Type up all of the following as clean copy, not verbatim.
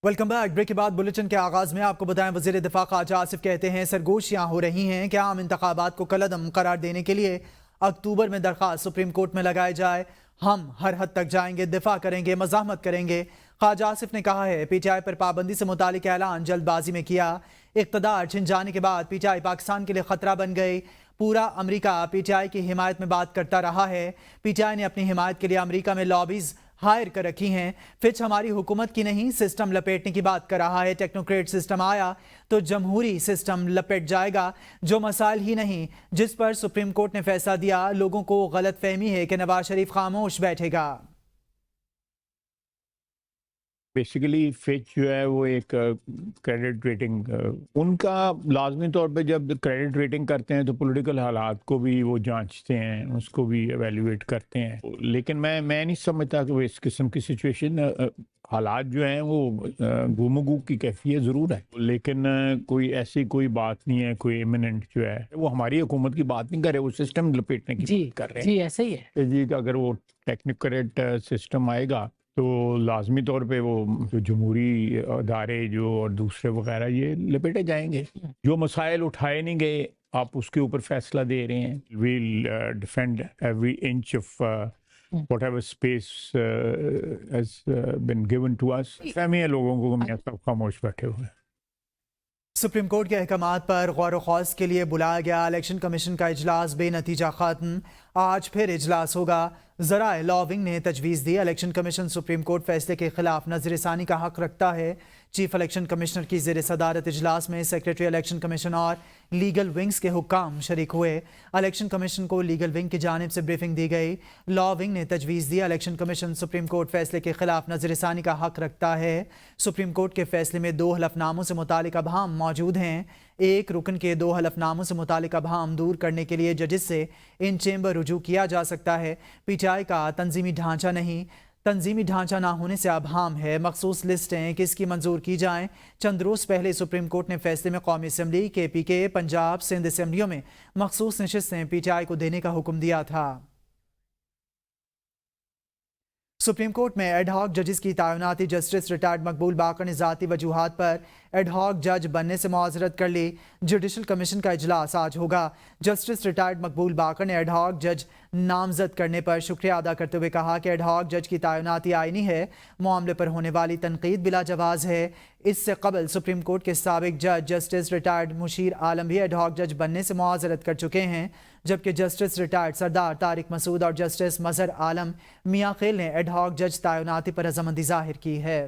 Welcome back. Break के बाद bulletin के आगाज में आपको बताएं, वजीर दिफा ख्वाजा आसिफ कहते हैं सरगोशियां हो रही हैं कि आम इंतखाबात को कलअदम करार देने के लिए अक्टूबर में दरख्वास्त सुप्रीम कोर्ट में लगाई जाए। हम हर हद तक जाएंगे, दिफा करेंगे, मज़ाहमत करेंगे। ख्वाजा आसिफ ने कहा है पीटीआई पर पाबंदी से मुतालिक ऐलान जल्दबाजी में किया। इक़्तिदार छिन जाने के बाद पीटीआई पाकिस्तान के लिए खतरा बन गई। पूरा अमरीका पीटीआई की हिमायत में बात करता रहा है। पीटीआई ने अपनी हिमायत के लिए अमरीका में लॉबीज हायर कर रखी हैं। फिच हमारी हुकूमत की नहीं, सिस्टम लपेटने की बात कर रहा है। टेक्नोक्रेट सिस्टम आया तो जमहूरी सिस्टम लपेट जाएगा। जो मसाइल ही नहीं जिस पर सुप्रीम कोर्ट ने फैसला दिया, लोगों को गलत फहमी है कि नवाज शरीफ खामोश बैठेगा। बेसिकली फिच जो है वो एक क्रेडिट रेटिंग उनका लाजमी तौर पे जब क्रेडिट रेटिंग करते हैं तो पॉलिटिकल हालात को भी वो जांचते हैं, उसको भी एवेल्युएट करते हैं। लेकिन मैं नहीं समझता कि वो इस किस्म की सिचुएशन हालात जो हैं वो गुमगू की कैफियत ज़रूर है, लेकिन कोई ऐसी कोई बात नहीं है, कोई इमिनेंट जो है वो हमारी हुकूमत की बात नहीं कर रहे, वो सिस्टम लपेटने की बात कर रहे हैं। जी ऐसा ही है कि जी अगर वो टेक्नोक्रेट सिस्टम आएगा तो लाजमी तौर पे वो जो जमहूरी अदारे जो और दूसरे वगैरह ये लपेटे जाएंगे। जो मसाइल उठाए नहीं गए आप उसके ऊपर फैसला दे रहे हैं। We'll defend every inch of whatever space has been given to us। फहमी है लोगों को, मैं सब खामोश बैठे हुए हैं। सुप्रीम कोर्ट के अहकामात पर गौर खौज के लिए बुलाया गया इलेक्शन कमीशन का इजलास बेनतीजा खत्म। आज फिर इजलास होगा। ज़राए लॉबिंग ने तजवीज़ दी इलेक्शन कमीशन सुप्रीम कोर्ट फैसले के खिलाफ नजरसानी का हक रखता है। चीफ इलेक्शन कमिश्नर की ज़ेर सदारत इजलास में सेक्रेटरी इलेक्शन कमीशन और लीगल विंग्स के हुक्काम शरीक हुए। इलेक्शन कमीशन को लीगल विंग की जानिब से ब्रीफिंग दी गई। लॉ विंग ने तजवीज़ दी इलेक्शन कमीशन सुप्रीम कोर्ट फैसले के खिलाफ नजरसानी का हक रखता है। सुप्रीम कोर्ट के फैसले में 2 हलफनामों से मुतालिक अबहाम मौजूद हैं। एक रुकन के 2 हलफनामों से मुतालिक अबहाम दूर करने के लिए जजेस से इन चेंबर रुजू किया जा सकता है। पीटीआई का तंजीमी ढांचा नहीं, तंजीमी ढांचा ना होने से अबहाम है। मखसूस लिस्टें किसकी मंजूर की जाएं। चंद रोज़ पहले सुप्रीम कोर्ट ने फैसले में कौमी असम्बली, KPK, पंजाब, सिंध असम्बलियों में मखसूस नशिस्तें पीटीआई को देने का हुक्म दिया था। सुप्रीम कोर्ट में एडहॉक जजेस की तैनाती जस्टिस रिटायर्ड मकबूल बाकर ने ज़ाती वजूहात पर एडहॉक जज बनने से मुआज़रत कर ली। जुडिशल कमीशन का इजलास आज होगा। जस्टिस रिटायर्ड मकबूल बाकर ने एडहॉक जज नामजद करने पर शुक्रिया अदा करते हुए कहा कि एडहॉक जज की तैनाती आईनी है, मामले पर होने वाली तनकीद बिला जवाज़ है। इससे कबल सुप्रीम कोर्ट के साबिक जज जस्टिस रिटायर्ड मुशीर आलम भी एडहॉक जज बनने से मुआज़रत कर चुके हैं, जबकि जस्टिस रिटायर्ड सरदार तारिक मसूद और जस्टिस मजहर आलम मियाँ खेल ने एडहॉक जज तैनाती पर रज़ामंदी जाहिर की है।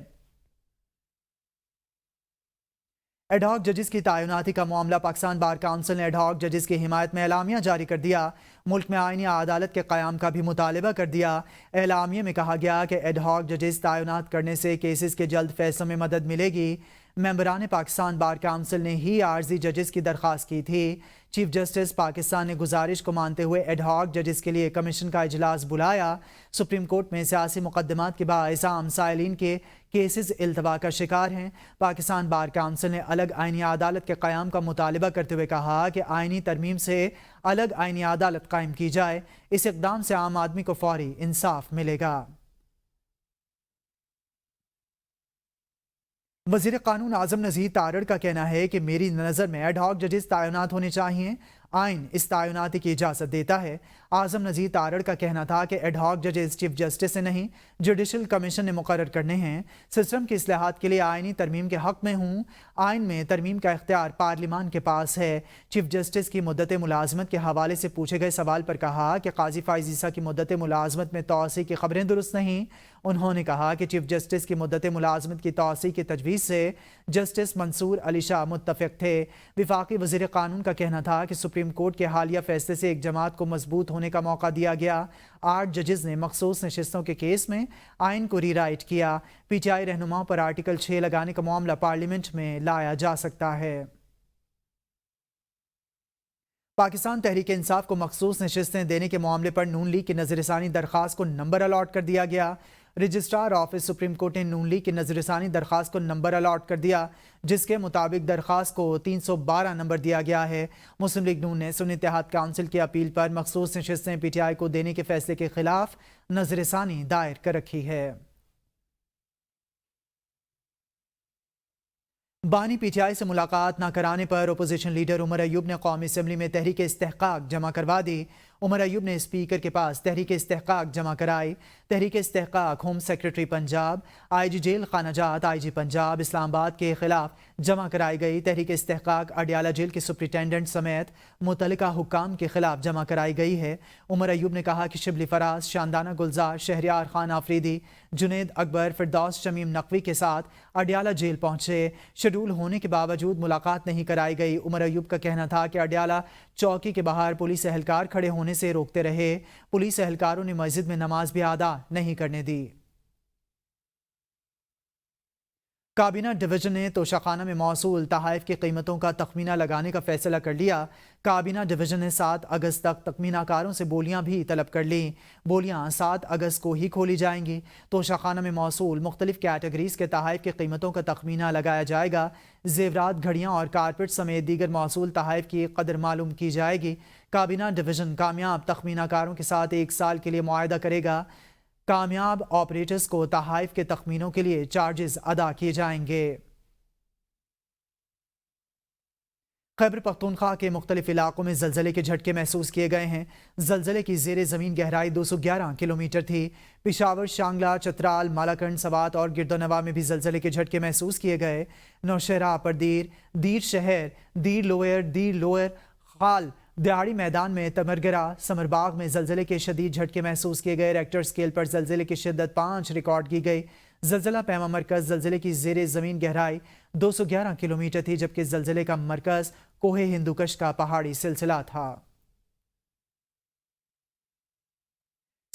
एडहॉक जजेस की तैनाती का मामला पाकिस्तान बार काउंसिल ने एडहॉक जजेस की हिमायत में एलामिया जारी कर दिया। मुल्क में आईनी अदालत के क़याम का भी मुतालबा कर दिया। एलामिया में कहा गया कि एडहॉक जजेस तैनात करने से केसेस के जल्द फैसलों में मदद मिलेगी। मेंबरान पाकिस्तान बार काउंसिल ने ही आर्जी जजेस की दरख्वास्त की थी। चीफ जस्टिस पाकिस्तान ने गुजारिश को मानते हुए एडहॉक जजेस के लिए कमीशन का इजलास बुलाया। सुप्रीम कोर्ट में सियासी मुकदमात के बायस आम साइलिन के केसेस इल्तवा का शिकार हैं। पाकिस्तान बार काउंसिल ने अलग आईनी अदालत के क़याम का मुतालबा करते हुए कहा कि आईनी तरमीम से अलग आईनी अदालत कायम की जाए। इस इक़दाम से आम आदमी को फौरी इंसाफ मिलेगा। वज़ीर क़ानून आज़म नज़ीर तारड़ का कहना है कि मेरी नज़र में एडहॉक जजेस तैनात होने चाहिए। आइन इस तैनाती की इजाज़त देता है। आज़म नज़ीर तारड़ का कहना था कि एडहॉक जजेस चीफ जस्टिस से नहीं जुडिशल कमीशन ने मुकर्रर करने हैं। सिस्टम की इस्लाहात के लिए आइनी तरमीम के हक़ में हूँ। आइन में तरमीम का इख्तियार पार्लिमान के पास है। चीफ जस्टिस की मुद्दत मुलाजमत के हवाले से पूछे गए सवाल पर कहा कि काजी फ़ाइज़ ईसा की मुद्दत मुलाजमत में तोसी की खबरें दुरुस्त नहीं। उन्होंने कहा कि चीफ जस्टिस की मुद्दत मुलाजमत की तोसी की तजवीज़ से जस्टिस मंसूर अली शाह मुत्तफ़िक़ थे। वफाकी वज़ीर क़ानून का कहना था कि सुप्रीम कोर्ट के हालिया फैसले से एक जमात को मजबूत होने का मौका दिया गया। 8 जजेस ने मखसूस नशिस्तों के केस में आइन को रीराइट किया। पीटीआई रहनुमाओं पर आर्टिकल 6 लगाने का मामला पार्लियामेंट में लाया जा सकता है। पाकिस्तान तहरीक इंसाफ को मखसूस नशिस्तें देने के मामले पर नून लीग की नजरसानी दरख्वास्त को नंबर अलॉट कर दिया गया। रजिस्ट्रार ऑफिस सुप्रीम कोर्ट ने नून लीग की नजरसानी दरख्वास्त को नंबर अलॉट कर दिया, जिसके मुताबिक दरख्वास्त को 312 नंबर दिया गया है। मुस्लिम लीग नून ने सुन्नी इत्तेहाद काउंसिल की अपील पर मखसूस नशिस्तें पीटीआई को देने के फैसले के खिलाफ नजरसानी दायर कर रखी है। بانی پی ٹی آئی سے ملاقات نہ کرانے پر اپوزیشن لیڈر عمر ایوب نے قومی اسمبلی میں تحریک استحقاق جمع کروا دی۔ عمر ایوب نے اسپیکر کے پاس تحریک استحقاق جمع کرائی۔ تحریک استحقاق ہوم سیکرٹری پنجاب، آئی جی جیل خانہ جات، آئی جی پنجاب اسلام آباد کے خلاف جمع کرائی گئی۔ تحریک استحقاق اڈیالہ جیل کے سپرنٹینڈنٹ سمیت متعلقہ حکام کے خلاف جمع کرائی گئی ہے۔ عمر ایوب نے کہا کہ شبلی فراز، شاندانہ گلزار، شہریار خان آفریدی، جنید اکبر، فردوس شمیم نقوی کے ساتھ اڈیالہ جیل پہنچے۔ شیڈول ہونے کے باوجود ملاقات نہیں کرائی گئی۔ عمر ایوب کا کہنا تھا کہ اڈیالہ چوکی کے باہر پولیس اہلکار کھڑے ہونے سے روکتے رہے۔ پولیس اہلکاروں نے مسجد میں نماز بھی ادا نہیں کرنے دی۔ کابینہ ڈویژن نے توشہ میں موصول تحائف کی قیمتوں کا تخمینہ لگانے کا فیصلہ کر لیا۔ کابینہ ڈویژن نے 7 اگست تک تخمینہ کاروں سے بولیاں بھی طلب کر لیں۔ بولیاں 7 اگست کو ہی کھولی جائیں گی۔ توشہ میں موصول مختلف کیٹیگریز کے تحائف کی قیمتوں کا تخمینہ لگایا جائے گا۔ زیورات، گھڑیاں اور کارپیٹ سمیت دیگر موصول تحائف کی قدر معلوم کی جائے گی۔ کابینہ ڈویژن کامیاب تخمینہ کاروں کے ساتھ 1 سال کے لیے معاہدہ کرے گا۔ کامیاب آپریٹرز کو تحائف کے تخمینوں کے لیے چارجز ادا کیے جائیں گے۔ خیبر پختونخوا کے مختلف علاقوں میں زلزلے کے جھٹکے محسوس کیے گئے ہیں۔ زلزلے کی زیر زمین گہرائی 211 کلومیٹر تھی۔ پشاور، شانگلہ، چترال، مالاکنڈ، سوات اور گردونواں میں بھی زلزلے کے جھٹکے محسوس کیے گئے۔ نوشہرہ، پردیر، دیر شہر، دیر لوئر، خال، دیہڑی میدان میں تمرگرہ، سمر باغ میں زلزلے کے شدید جھٹکے محسوس کیے گئے۔ ریکٹر سکیل پر زلزلے کی شدت 5 ریکارڈ کی گئی۔ زلزلہ پیما مرکز زلزلے کی زیر زمین گہرائی 211 کلومیٹر تھی، جبکہ زلزلے کا مرکز کوہ ہندوکش کا پہاڑی سلسلہ تھا۔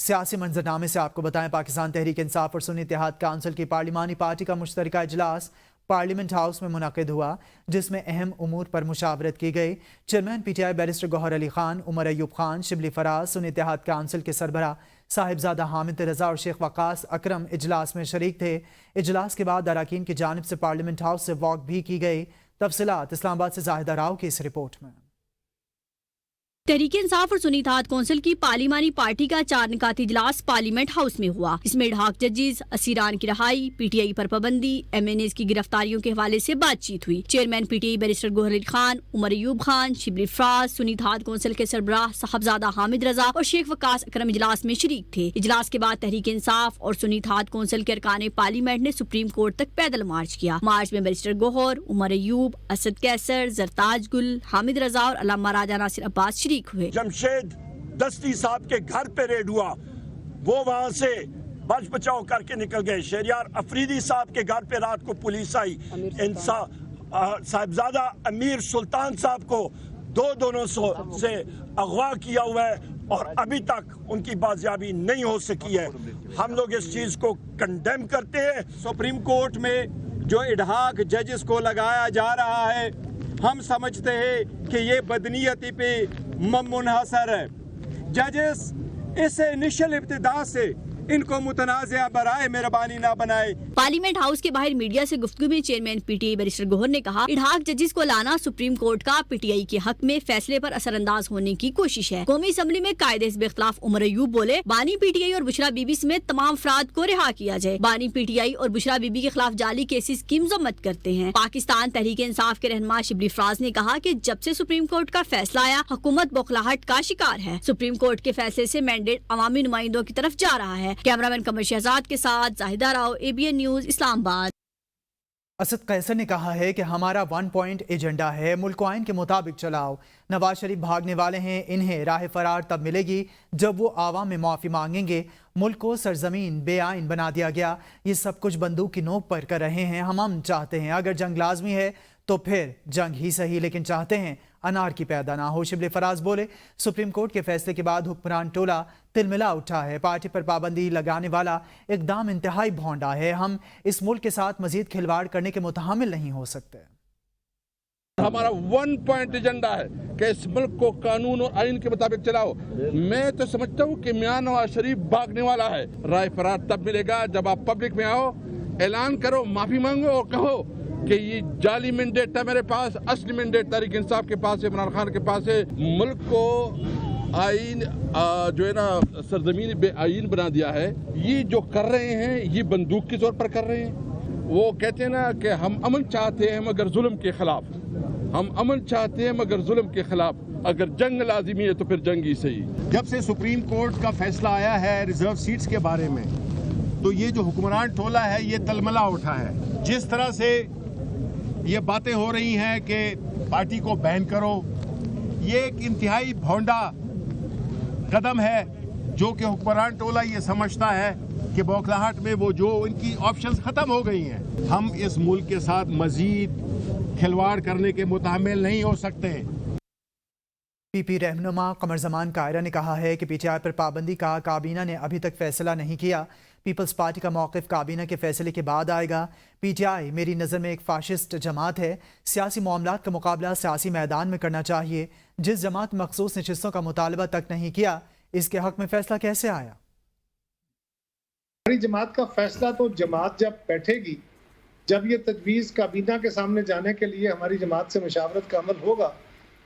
سیاسی منظرنامے سے آپ کو بتائیں، پاکستان تحریک انصاف اور سنی اتحاد کونسل کی پارلیمانی پارٹی کا مشترکہ اجلاس پارلیمنٹ ہاؤس میں منعقد ہوا، جس میں اہم امور پر مشاورت کی گئی۔ Chairman P T I barrister Gohar Ali Khan, Umar Ayub Khan, Shibli Faraz, Sunni Ittehad council کے سربراہ صاحبزادہ حامد رضا اور شیخ وقاص اکرم اجلاس میں شریک تھے۔ اجلاس کے بعد اراکین کی جانب سے پارلیمنٹ ہاؤس سے واک بھی کی گئی۔ تفصیلات اسلام آباد سے زاہدہ راؤ کی اس رپورٹ میں۔ تحریک انصاف اور سنی اتحاد کونسل کی پارلیمانی پارٹی کا 4 نکاتی اجلاس پارلیمنٹ ہاؤس میں ہوا۔ اس میں ڈھاک ججز، اسیران کی رہائی، پی ٹی آئی پر پابندی، ایم این ایز کی گرفتاریوں کے حوالے سے بات چیت ہوئی۔ Chairman P T I barrister Gohar Ali Khan, Umar Ayub Khan, Shibli Faraz, Sunni Ittehad council کے سربراہ صاحبزادہ حامد رضا اور شیخ وقاص اکرم اجلاس میں شریک تھے۔ اجلاس کے بعد تحریک انصاف اور سنی اتحاد کونسل کے ارکان پارلیمنٹ نے سپریم کورٹ تک پیدل مارچ کیا۔ مارچ میں بیرسٹر گوہر، عمر ایوب، اسد کیسر، زرتاج گل، حامد رضا اور علامہ راجہ ناصر عباس شریک ہوئے۔ جمشید دستی صاحب کے گھر پہ ریڈ ہوا، وہ وہاں سے بچ بچاؤ کر کے نکل گئے۔ شہریار افریدی صاحب کے گھر پہ رات کو پولیس آئی۔ صاحبزادہ امیر سلطان صاحب کو دونوں سے اغوا کیا ہوا ہے اور ابھی تک ان کی بازیابی نہیں ہو سکی ہے۔ ہم لوگ اس چیز کو کنڈیم کرتے ہیں۔ سپریم کورٹ میں جو اڈہاک ججز کو لگایا جا رہا ہے، ہم سمجھتے ہیں کہ یہ بدنیتی پہ منحصر ہے۔ ججز اس انیشل ابتدا سے ان کو متنازعہ برائے مہربانی نہ بنائے۔ پارلیمنٹ ہاؤس کے باہر میڈیا سے گفتگو میں chairman P T I barrister Gohar نے کہا، اڈھاک ججز کو لانا سپریم کورٹ کا پی ٹی آئی کے حق میں فیصلے پر اثر انداز ہونے کی کوشش ہے۔ قومی اسمبلی میں قائد حزب اختلاف عمر ایوب بولے، بانی پی ٹی آئی اور بشرا بی بی سمیت تمام افراد کو رہا کیا جائے۔ بانی پی ٹی آئی اور بشرا بی بی کے خلاف جعلی کیسز کی مذمت کرتے ہیں۔ پاکستان تحریک انصاف کے رہنما شبلی فراز نے کہا کہ جب سے سپریم کورٹ کا فیصلہ آیا، حکومت بوکھلاہٹ کا شکار ہے۔ سپریم کورٹ کے فیصلے سے مینڈیٹ عوامی نمائندوں کی طرف جا رہا ہے۔ کیمرامین قمر شہزاد کے ساتھ زاہدہ راؤ، اے بی این نیوز، اسلام آباد۔ اسد قیصر نے کہا ہے کہ ہمارا 1 پوائنٹ ایجنڈا ہے، ملک کو آئین کے مطابق چلاؤ۔ نواز شریف بھاگنے والے ہیں، انہیں راہ فرار تب ملے گی جب وہ عوام میں معافی مانگیں گے۔ ملک کو سرزمین بے آئین بنا دیا گیا، یہ سب کچھ بندوق کی نوک پر کر رہے ہیں۔ ہم چاہتے ہیں اگر جنگ لازمی ہے تو پھر جنگ ہی صحیح، لیکن چاہتے ہیں انار کی پیدا نہ ہو۔ شبلی فراز بولے، سپریم کورٹ کے فیصلے کے بعد حکمران ٹولہ تلملا اٹھا ہے، پارٹی پر پابندی لگانے والا اقدام انتہائی بھونڈا ہے۔ ہم اس ملک کے ساتھ مزید کھلواڑ کرنے کے متحمل نہیں ہو سکتے۔ ہمارا 1 پوائنٹ ایجنڈا ہے کہ اس ملک کو قانون اور آئین کے مطابق چلاؤ۔ میں تو سمجھتا ہوں کہ میاں نواز شریف بھاگنے والا ہے۔ رائے فرار تب ملے گا جب آپ پبلک میں آؤ، اعلان کرو، معافی مانگو اور کہو کہ یہ جعلی مینڈیٹ تھا میرے پاس، اصلی مینڈیٹ تحریک انصاف کے پاس ہے، عمران خان کے پاس ہے۔ ملک کو آئین جو ہے نا سرزمین بے آئین بنا دیا ہے۔ یہ جو کر رہے ہیں یہ بندوق کے زور پر کر رہے ہیں۔ वो कहते हैं ना कि हम अमन चाहते हैं मगर जुल्म के खिलाफ, हम अमन चाहते हैं मगर जुल्म के खिलाफ, अगर जंग लाजिमी है तो फिर जंग ही सही। जब से सुप्रीम कोर्ट का फैसला आया है रिजर्व सीट्स के बारे में, तो ये जो हुक्मरान टोला है ये तलमला उठा है। जिस तरह से ये बातें हो रही हैं कि पार्टी को बैन करो, ये एक इंतहाई भोंडा कदम है जो कि हुक्मरान टोला ये समझता है कि बौखलाहट में वो जो इनकी ऑप्शंस ख़त्म हो गई हैं। हम इस मुल्क के साथ मज़ीद खिलवाड़ करने के मुतामिल नहीं हो सकते। पीपी रहनुमा कमर जमान कायरा ने कहा है कि पीटीआई पर पाबंदी का काबीना ने अभी तक फैसला नहीं किया। पीपल्स पार्टी का मौक़िफ़ काबीना के फैसले के बाद आएगा। पीटीआई मेरी नज़र में एक फाशिस्ट जमात है। सियासी मामलात का मुकाबला सियासी मैदान में करना चाहिए। जिस जमात मखसूस नशिस्तों का मुतालबा तक नहीं किया, इसके हक़ में फैसला कैसे आया? हमारी जमात का फैसला तो जमात जब बैठेगी, जब ये तजवीज़ काबीना के सामने जाने के लिए हमारी जमात से मुशावरत का अमल होगा,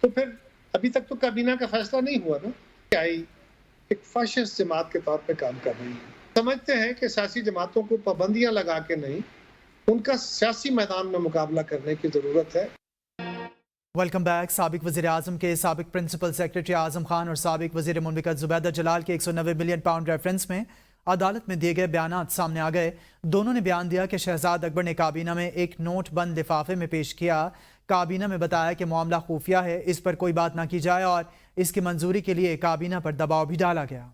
तो फिर अभी तक तो काबीना का फैसला नहीं हुआ ना। क्या एक फाशिस्ट जमात के तौर पे काम कर रही है। समझते हैं कि सियासी जमातों को पाबंदियां लगा के नहीं, उनका सियासी मैदान में मुकाबला करने की ज़रूरत है। Welcome back. साबिक वज़ीर आज़म के साबिक प्रिंसिपल सेक्रेटरी आज़म खान और साबिक वज़ीर मुमलिकत ज़ुबैदा जलाल के 190 मिलियन पाउंड रेफरेंस में अदालत में दिए गए बयानात सामने आ गए। दोनों ने बयान दिया कि शहजाद अकबर ने काबीना में एक नोट बंद लिफाफे में पेश किया। काबीना में बताया कि मामला खुफिया है, इस पर कोई बात ना की जाए और इसकी मंजूरी के लिए काबीना पर दबाव भी डाला गया।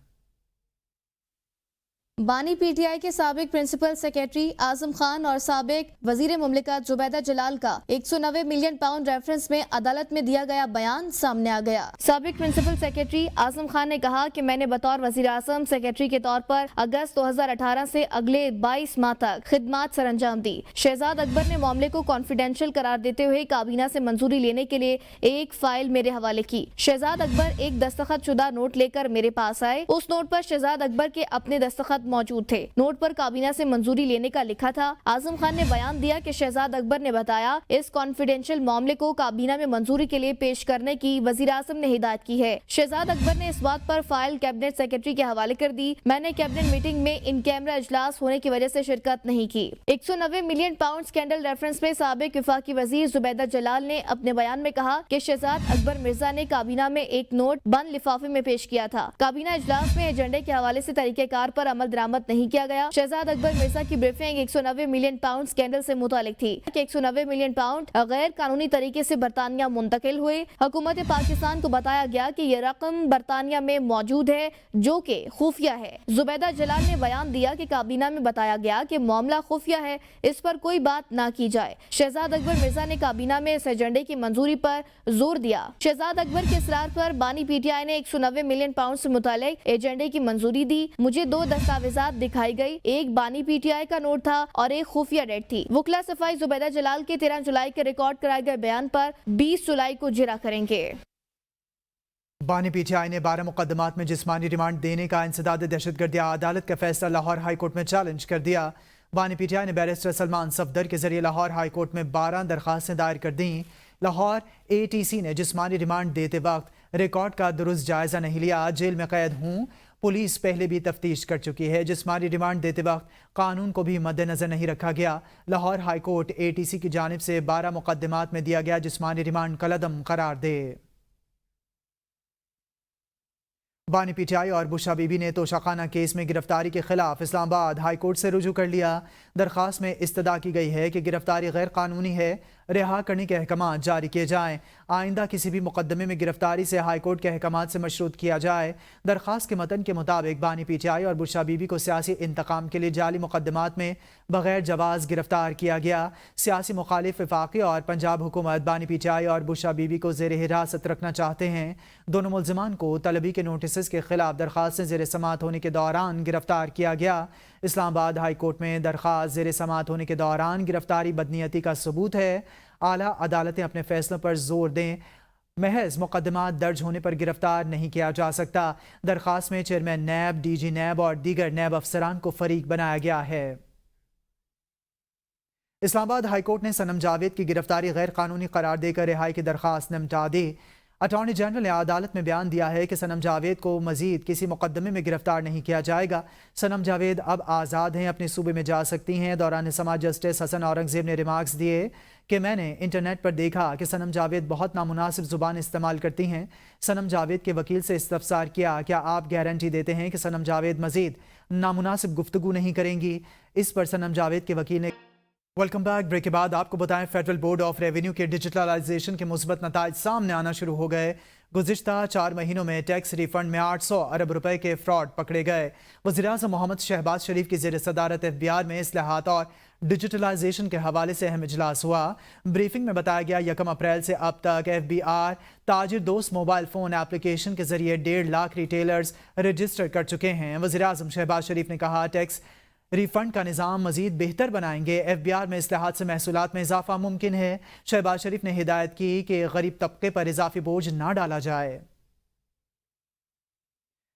बानी पीटीआई के साबिक प्रिंसिपल सेक्रेटरी आजम खान और साबिक वजीर मुमलिकत जुबैदा जलाल का 190 मिलियन पाउंड रेफरेंस में अदालत में दिया गया बयान सामने आ गया। साबिक प्रिंसिपल सेक्रेटरी आजम खान ने कहा कि मैंने बतौर वजीर आजम सेक्रेटरी के तौर पर अगस्त 2018 से अगले 22 माह तक खिदमात सरअंजाम दी। शहजाद अकबर ने मामले को कॉन्फिडेंशियल करार देते हुए काबीना से मंजूरी लेने के लिए एक फाइल मेरे हवाले की। शहजाद अकबर एक दस्तखत शुदा नोट लेकर मेरे पास आए। उस नोट पर शहजाद अकबर के अपने दस्तखत मौजूद थे। नोट पर काबीना से मंजूरी लेने का लिखा था। आजम खान ने बयान दिया कि शहजाद अकबर ने बताया इस कॉन्फिडेंशियल मामले को काबीना में मंजूरी के लिए पेश करने की वजीर आजम ने हिदायत की है। शहजाद अकबर ने इस बात पर फाइल कैबिनेट सेक्रेटरी के हवाले कर दी। मैंने कैबिनेट मीटिंग में इन कैमरा इजलास होने की वजह से शिरकत नहीं की। 190 मिलियन पाउंड स्कैंडल रेफरेंस में साबिक वफाकी वजीर जुबैदा जलाल ने अपने बयान में कहा कि शहजाद अकबर मिर्जा ने काबीना में एक नोट बंद लिफाफे में पेश किया था। काबीना इजलास में एजेंडे के हवाले से तरीकेकार पर अमल दरामद नहीं किया गया। शहजाद अकबर मिर्जा की ब्रीफिंग 190 मिलियन पाउंड स्कैंडल से मुतालिक थी कि 190 मिलियन पाउंड गैर कानूनी तरीके से बरतानिया मुंतकिल हुए। हुकूमत पाकिस्तान को बताया गया कि यह रकम बरतानिया में मौजूद है जो कि खुफिया है। जुबैदा जलाल ने बयान दिया कि काबीना में बताया गया कि मामला खुफिया है, इस पर कोई बात ना की जाए। शहजाद अकबर मिर्जा ने काबीना में इस एजेंडे की मंजूरी पर जोर दिया। शहजाद अकबर के इसरार पर बानी पीटीआई ने 190 मिलियन पाउंड से मुतालिक एजेंडे की मंजूरी दी। मुझे दो दस्तावेजात दिखाई गई, एक बानी पीटीआई का नोट था और एक खुफिया डेट थी। वकला सफाई जुबैदा जलाल के 13 जुलाई के रिकॉर्ड कराए गए बयान पर 20 जुलाई को जिरा करेंगे। बानी पीटीआई ने 12 मुकदमात में जिस्मानी रिमांड देने का इंसदाद दहशतगर्दी अदालत का फैसला लाहौर हाई कोर्ट में चैलेंज कर दिया। बानी पीटीआई ने बैरिस्टर सलमान सफदर के जरिए लाहौर हाई कोर्ट में 12 दरखास्तें दायर कर दी। लाहौर एटीसी ने जिस्मानी रिमांड देते वक्त रिकॉर्ड का दुरुस्त जायजा नहीं लिया। जेल में कैद हूँ, पुलिस पहले भी तफ्तीश कर चुकी है। जिस्मानी रिमांड देते वक्त कानून को भी मद्देनजर नहीं रखा गया। लाहौर हाई कोर्ट एटीसी की जानिब से 12 मुकदमात में दिया गया जिस्मानी रिमांड कलअदम करार दे। बानी पीटीआई और बुशा बीबी ने तोशाखाना केस में गिरफ्तारी के खिलाफ इस्लामाबाद हाई कोर्ट से रुजू कर लिया। दरखास्त में इस्तदा की गई है कि गिरफ्तारी गैर कानूनी है, रिहा करने के अहकाम जारी किए जाएं। आइंदा किसी भी मुकदमे में गिरफ्तारी से हाई कोर्ट के अहकाम से मशरूत किया जाए। दरखास्त के मतन के मुताबिक बानी पीटीआई और बुशा बीबी को सियासी इंतकाम के लिए जाली मुकदमात में बगैर जवाज गिरफ्तार किया गया। सियासी मुखालिफ वफाकी और पंजाब हुकूमत बानी पीटीआई और बुशा बीबी को जेर हिरासत रखना चाहते हैं। दोनों मुल्जिमान को तलबी के नोटिस के खिलाफ दरखास्तें जेर समात होने के दौरान गिरफ्तार किया गया। इस्लामाबाद हाई कोर्ट में दरखास्त जेर समात होने के दौरान गिरफ्तारी बदनीयती का सबूत है। आला अदालतें अपने फैसलों पर जोर दें, महज मुकदमात दर्ज होने पर गिरफ्तार नहीं किया जा सकता। दरखास्त में चेयरमैन नैब, डीजी नैब और दीगर नैब अफसरान को फरीक बनाया गया है। इस्लामाबाद हाई कोर्ट ने सनम जावेद की गिरफ्तारी गैर कानूनी करार देकर रिहाई की दरखास्त निपटा दी। اٹارنی جنرل نے عدالت میں بیان دیا ہے کہ صنم جاوید کو مزید کسی مقدمے میں گرفتار نہیں کیا جائے گا. صنم جاوید اب آزاد ہیں, اپنے صوبے میں جا سکتی ہیں. دوران سماعت جسٹس حسن اورنگزیب نے ریمارکس دیے کہ میں نے انٹرنیٹ پر دیکھا کہ صنم جاوید بہت نامناسب زبان استعمال کرتی ہیں. صنم جاوید کے وکیل سے استفسار کیا, کیا آپ گارنٹی دیتے ہیں کہ صنم جاوید مزید نامناسب گفتگو نہیں کریں گی؟ اس پر صنم جاوید کے وکیل نے ویلکم بیک. بریک کے بعد آپ کو بتائیں فیڈرل بورڈ آف ریونیو کے ڈیجیٹلائزیشن کے مثبت نتائج سامنے آنا شروع ہو گئے. گزشتہ 4 مہینوں میں ٹیکس ری فنڈ میں 800 ارب روپے کے فراڈ پکڑے گئے. وزیراعظم محمد شہباز شریف کی زیر صدارت FBR میں اصلاحات اور ڈیجیٹلائزیشن کے حوالے سے اہم اجلاس ہوا. بریفنگ میں بتایا گیا 1 اپریل سے اب تک FBR تاجر دوست موبائل فون اپلیکیشن کے ذریعے 1.5 لاکھ ریٹیلرز رجسٹر کر چکے ہیں. وزیراعظم شہباز شریف نے کہا ٹیکس ری فنڈ کا نظام مزید بہتر بنائیں گے. FBR میں اصلاحات سے محصولات میں اضافہ ممکن ہے. شہباز شریف نے ہدایت کی کہ غریب طبقے پر اضافی بوجھ نہ ڈالا جائے.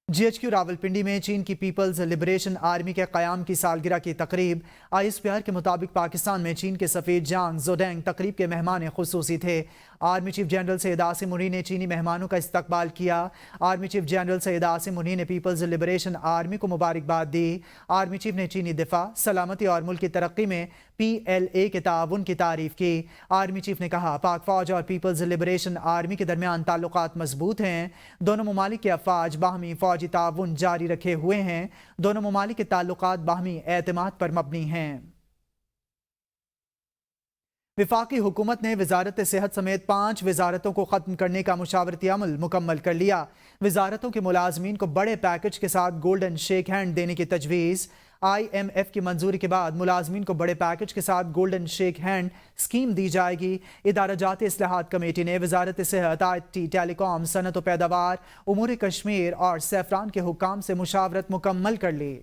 GHQ راولپنڈی میں چین کی پیپلز لبریشن آرمی کے قیام کی سالگرہ کی تقریب. ISPR کے مطابق پاکستان میں چین کے سفیر جانگ زوڈینگ تقریب کے مہمان خصوصی تھے. Army chief general Syed Asim منی نے چینی مہمانوں کا استقبال کیا. Army chief general Syed Asim منی نے پیپلز لبریشن آرمی کو مبارکباد دی. آرمی چیف نے چینی دفاع, سلامتی اور ملک کی ترقی میں PLA کے تعاون کی تعریف کی. آرمی چیف نے کہا پاک فوج اور پیپلز لبریشن آرمی کے درمیان تعلقات مضبوط ہیں. دونوں ممالک کے افواج باہمی فوجی تعاون جاری رکھے ہوئے ہیں. دونوں ممالک کے تعلقات باہمی اعتماد پر مبنی ہیں. وفاقی حکومت نے وزارت صحت سمیت 5 وزارتوں کو ختم کرنے کا مشاورتی عمل مکمل کر لیا. وزارتوں کے ملازمین کو بڑے پیکج کے ساتھ گولڈن شیک ہینڈ دینے کی تجویز. IMF کی منظوری کے بعد ملازمین کو بڑے پیکج کے ساتھ گولڈن شیک ہینڈ اسکیم دی جائے گی. ادارہ جاتی اصلاحات کمیٹی نے وزارت صحت, IT, ٹیلی کام, صنعت و پیداوار, امور کشمیر اور سیفران کے حکام سے مشاورت مکمل کر لی.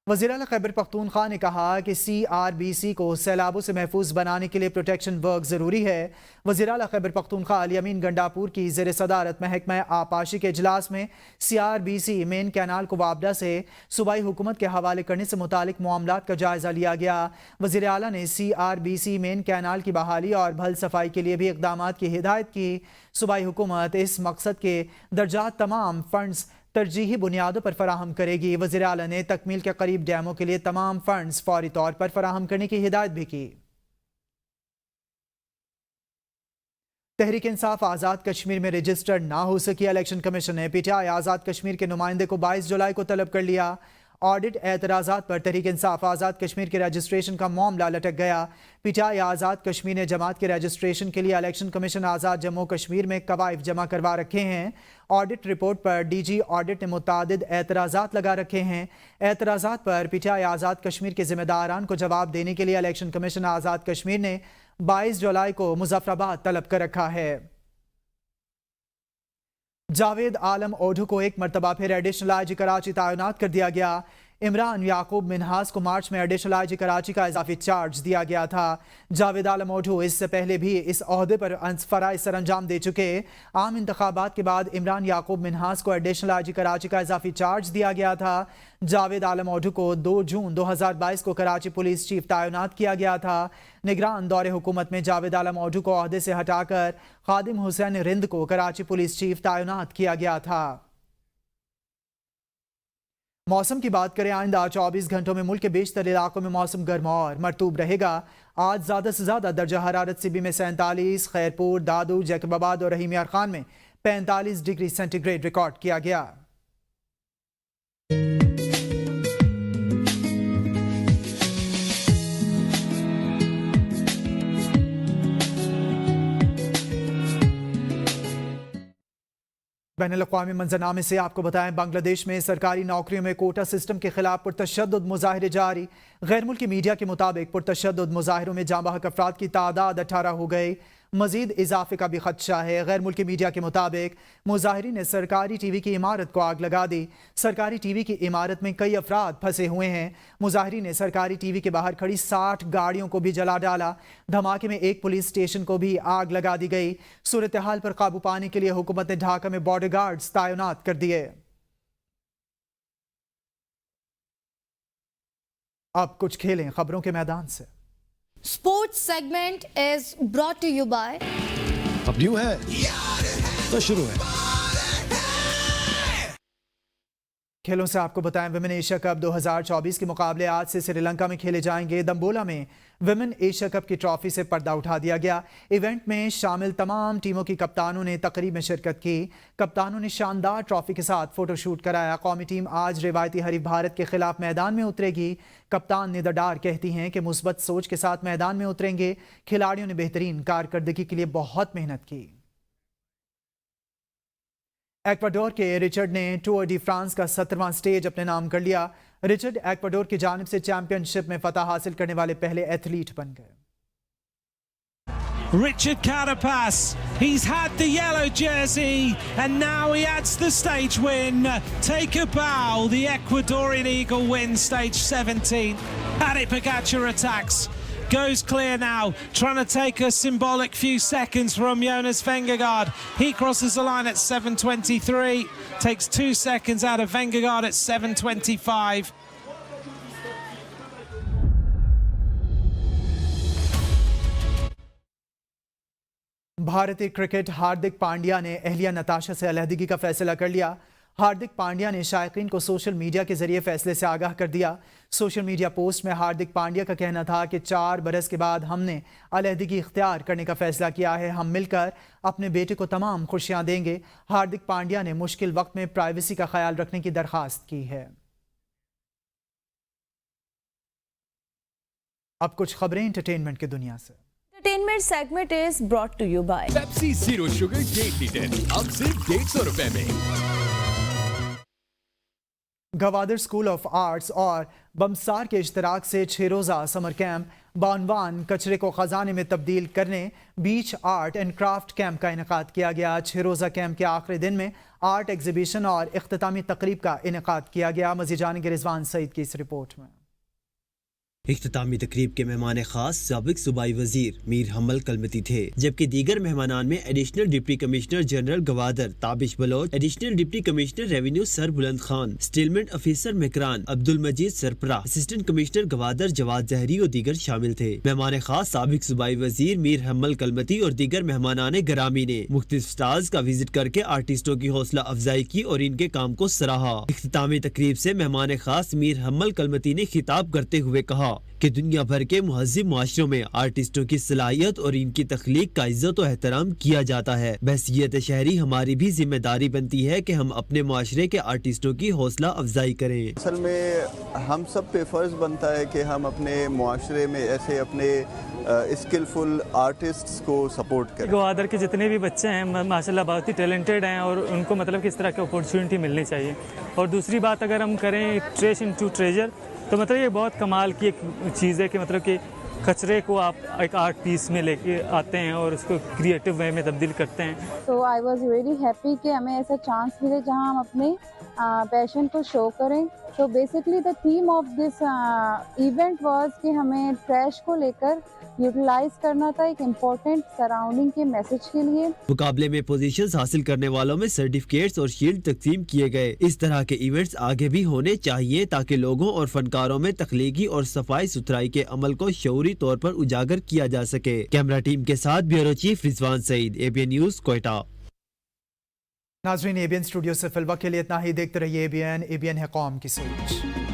وزیراعلی خیبر پختونخوا نے کہا کہ CRBC کو سیلابوں سے محفوظ بنانے کے لیے پروٹیکشن ورک ضروری ہے. وزیراعلی خیبر پختونخوا الیمین گنڈاپور کی زیر صدارت محکمہ آبپاشی کے اجلاس میں CRBC مین کینال کو وابڈا سے صوبائی حکومت کے حوالے کرنے سے متعلق معاملات کا جائزہ لیا گیا. وزیر اعلیٰ نے CRBC مین کینال کی بحالی اور بھل صفائی کے لیے بھی اقدامات کی ہدایت کی. صوبائی حکومت اس مقصد کے درجات تمام فنڈز ترجیحی بنیادوں پر فراہم کرے گی. وزیر اعلیٰ نے تکمیل کے قریب ڈیموں کے لیے تمام فنڈز فوری طور پر فراہم کرنے کی ہدایت بھی کی. تحریک انصاف آزاد کشمیر میں رجسٹر نہ ہو سکی. الیکشن کمیشن نے PTI آزاد کشمیر کے نمائندے کو 22 جولائی کو طلب کر لیا. آڈٹ اعتراضات پر تحریک انصاف آزاد کشمیر کے رجسٹریشن کا معاملہ لٹک گیا. PTI آزاد کشمیر نے جماعت کے رجسٹریشن کے لیے الیکشن کمیشن آزاد جموں کشمیر میں قوائف جمع کروا رکھے ہیں. آڈٹ رپورٹ پر DG آڈٹ نے متعدد اعتراضات لگا رکھے ہیں. اعتراضات پر PTI آزاد کشمیر کے ذمہ داران کو جواب دینے کے لیے الیکشن کمیشن آزاد کشمیر نے 22 جولائی کو مظفر آباد طلب کر رکھا ہے. جاوید عالم اوڈھو کو ایک مرتبہ پھر ایڈیشنل IG کراچی تعینات کر دیا گیا. عمران یعقوب منہاس کو مارچ میں ایڈیشنل IG کراچی کا اضافی چارج دیا گیا تھا. جاوید عالم اوڈھو اس سے پہلے بھی اس عہدے پر فرائض سر انجام دے چکے. عام انتخابات کے بعد عمران یعقوب منہاس کو ایڈیشنل IG کراچی کا اضافی چارج دیا گیا تھا. جاوید عالم اوڈھو کو 2 جون 2022 کو کراچی پولیس چیف تعینات کیا گیا تھا. نگران دور حکومت میں جاوید عالم اوڈھو کو عہدے سے ہٹا کر خادم حسین رند کو کراچی پولیس چیف تعینات کیا گیا تھا. موسم کی بات کریں, آئندہ 24 گھنٹوں میں ملک کے بیشتر علاقوں میں موسم گرم اور مرطوب رہے گا. آج زیادہ سے زیادہ درجہ حرارت CB میں 47, خیرپور, دادو, جیکب آباد اور رحیم یار خان میں 45 ڈگری سینٹی گریڈ ریکارڈ کیا گیا. بین الاقوامی منظرنامے سے آپ کو بتائیں بنگلہ دیش میں سرکاری نوکریوں میں کوٹا سسٹم کے خلاف پرتشدد مظاہرے جاری. غیر ملکی میڈیا کے مطابق پرتشدد مظاہروں میں جاں بحق افراد کی تعداد 18 ہو گئی. مزید اضافے کا بھی خدشہ ہے. غیر ملکی میڈیا کے مطابق مظاہرین نے سرکاری ٹی وی کی عمارت کو آگ لگا دی. سرکاری ٹی وی کی عمارت میں کئی افراد پھنسے ہوئے ہیں. مظاہرین نے سرکاری ٹی وی کے باہر کھڑی 60 گاڑیوں کو بھی جلا ڈالا. دھماکے میں ایک پولیس اسٹیشن کو بھی آگ لگا دی گئی. صورتحال پر قابو پانے کے لیے حکومت نے ڈھاکہ میں بارڈر گارڈز تعینات کر دیے. اب کچھ کھیلیں خبروں کے میدان سے. Sports segment is brought to you by अब न्यू है तो शुरू है। खेलों से आपको बताएं, विमेन एशिया कप 2024 के मुकाबले आज से श्रीलंका में खेले जाएंगे। दम्बोला में विमेन एशिया कप की ट्रॉफी से पर्दा उठा दिया गया। इवेंट में शामिल तमाम टीमों की कप्तानों ने तकरीब में शिरकत की। कप्तानों ने शानदार ट्रॉफी के साथ फोटोशूट कराया। कौमी टीम आज रिवायती हरीफ भारत के खिलाफ मैदान में उतरेगी। कप्तान निदा डार कहती हैं कि मुस्बत सोच के साथ मैदान में उतरेंगे। खिलाड़ियों ने बेहतरीन कारकर्दगी के लिए बहुत मेहनत की। एक्वाडोर के रिचर्ड ने टूर डी फ्रांस का 17वां स्टेज अपने नाम कर लिया। रिचर्ड एक्वाडोर की जानिब से चैंपियनशिप में फतह हासिल करने वाले पहले एथलीट बन गए। Richard Carapaz, he's had the yellow jersey and now he adds the stage win. Take a bow, the Ecuadorian Eagle wins stage 17. Tadej Pogačar attacks. Goes clear now, trying to take a symbolic few seconds from Jonas Vingegaard. He crosses the line at 7:23, takes 2 seconds out of Vingegaard at 7:25. भारतीय cricket Hardik Pandya ने अहलिया नताशा से अलहदगी का फैसला कर लिया। हार्दिक पांड्या ने शायकीन को social media के जरिए फैसले से आगाह कर दिया। सोशल मीडिया पोस्ट में हार्दिक पांड्या का कहना था कि 4 बरस के बाद हमने अलहदगी इख्तियार करने का फैसला किया है। हम मिलकर अपने बेटे को तमाम खुशियां देंगे। हार्दिक पांड्या ने मुश्किल वक्त में प्राइवेसी का ख्याल रखने की दरख्वास्त की है। अब कुछ खबरें एंटरटेनमेंट की दुनिया से। Entertainment segment is brought to you by Pepsi Zero Sugar Date litre अब सिर्फ 150 रुपए में। गवादर स्कूल ऑफ आर्ट्स और बमसार के इश्तराक से 6 रोज़ा समर कैंप बानवान कचरे को खजाने में तब्दील करने बीच आर्ट एंड क्राफ्ट कैंप का इनेकाद किया गया। 6 रोज़ा कैंप के आखिरी दिन में आर्ट एग्जीबिशन और इख्तितामी तकरीब का इनेकाद किया गया। मज़ीद जानेंगे रिजवान सईद की इस रिपोर्ट में। इख्तितामी तकरीब के मेहमान खास साबिक सूबाई वजीर मीर हमल कलमती थे, जबकि दीगर मेहमानान में additional deputy commissioner general Gwadar Tabish Baloch, additional deputy commissioner revenue Sar Buland Khan, settlement officer Makran Abdul Majeed Sarpara, assistant commissioner Gwadar Jawad Zehri और दीगर शामिल थे। मेहमान खास साबिक सूबाई वजीर मीर हमल कलमती और दीगर मेहमानान गरामी ने मुख्तलिफ स्टाल्स का विजिट करके आर्टिस्टों की हौसला अफजाई की और इनके काम को सराहा। इख्तितामी तकरीब से मेहमान खास मीर हमल कलमती ने खिताब करते हुए कहा कि दुनिया भर के मुहज़्ज़िब मुआशरों में आर्टिस्टों की सलाहियत और इनकी तख्लीक का इज्जत और एहतराम किया जाता है। बहसीयत शहरी हमारी भी जिम्मेदारी बनती है कि हम अपने मुआशरे के आर्टिस्टों की हौसला अफजाई करें। असल में हम सब पे फ़र्ज़ बनता है कि हम अपने मुआशरे में ऐसे अपने स्किलफुल आर्टिस्ट्स को सपोर्ट करें। गवादर के जितने भी बच्चे हैं माशाल्लाह बहुत ही टैलेंटेड हैं और उनको मतलब किस तरह की अपॉर्चुनिटी मिलनी चाहिए। और दूसरी बात अगर हम करें ट्रेश इनटू ट्रेजर, तो मतलब ये बहुत कमाल की एक चीज़ है कि मतलब कि कचरे को आप एक आर्ट पीस में लेके आते हैं और उसको क्रिएटिव वे में तब्दील करते हैं। तो आई वाज वेरी हैप्पी कि हमें ऐसा चांस मिले जहां हम अपने पैशन को शो करें। तो basically the theme of this event was कि हमें ट्रैश को लेकर यूटिलाइज करना था एक इम्पोर्टेंट सराउंडिंग के मैसेज के लिए। मुकाबले में पोजीशंस हासिल करने वालों में सर्टिफिकेट्स और शील्ड तकसीम किए गए। इस तरह के इवेंट्स आगे भी होने चाहिए ताकि लोगों और फनकारों में तख्लीकी और सफाई सुथराई के अमल को शऊरी तौर पर उजागर किया जा सके। कैमरा टीम के साथ bureau chief Rizwan Saeed, ABN news, Quetta. नाज़रीन, ABN स्टूडियो से फिलवक्त के लिए इतना ही। देखते रहिए ABN है कौम की सोच।